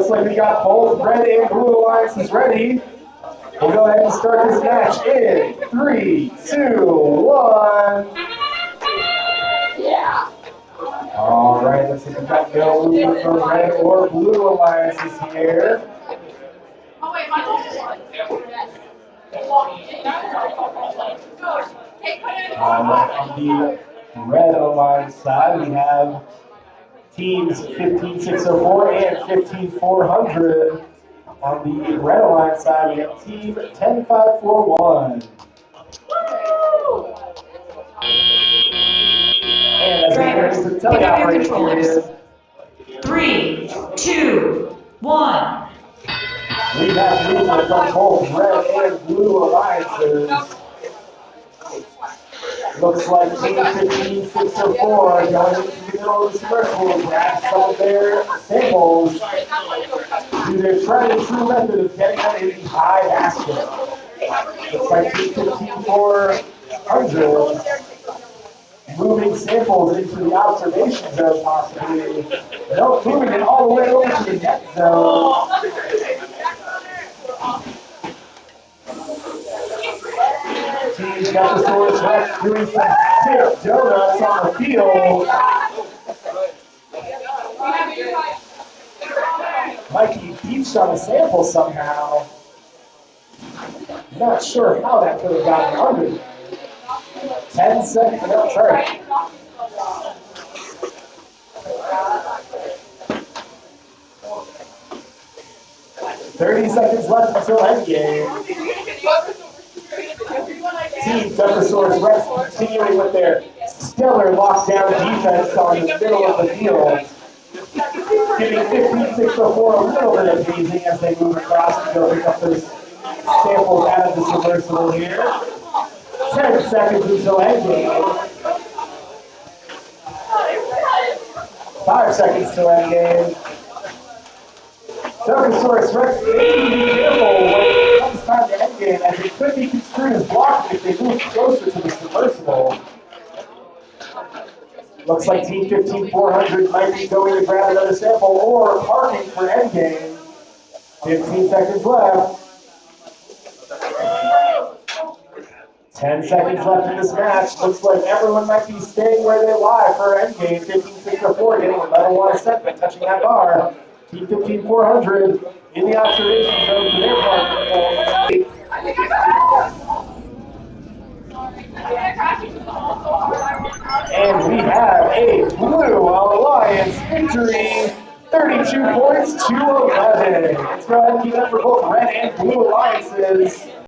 looks like we got both red and blue alliances ready. We'll go ahead and start this match in 3, 2, 1. Yeah. All right, looks like we got no movement from red or blue alliances here. Oh wait, my On the red alliance side, we have teams 15604 and 15400. On the red alliance side, we have team 10541. And as we enter into the teleoperating period, 3, 2, 1. we have movement from both red and blue alliances. Looks like team 15604 are going into the middle of the submersible to grab some of their samples through their tried and true method of getting them in the high basket. Looks like team 15400 moving samples into the observation zone possibly. Nope, moving it all the way over to the net zone. Team Duckasaurus Rex doing some stiff donuts on the field. Mikey beats on a sample somehow. Not sure how that could have gotten under. 10 seconds, no, sorry. 30 seconds left until endgame. Team Duckasaurus Rex continuing with their stellar lockdown defense on the middle of the field, giving 15604 a little bit of hazing as they move across to go pick up those samples out of the submersible here. 10 seconds until endgame. 5 seconds till endgame. Duckasaurus Rex may be careful when it comes time to endgame, as it could be construed as blocking if they move closer to the submersible. Looks like Team 15400 might be going to grab another sample or parking for endgame. 15 seconds left. 10 seconds left in this match. Looks like everyone might be staying where they lie for endgame. 15604 getting another one a set by touching that bar. Team 15400 in the observation zone for their part. And we have a Blue Alliance victory, 32 points to 11. Let's go ahead and keep that for both red and blue alliances.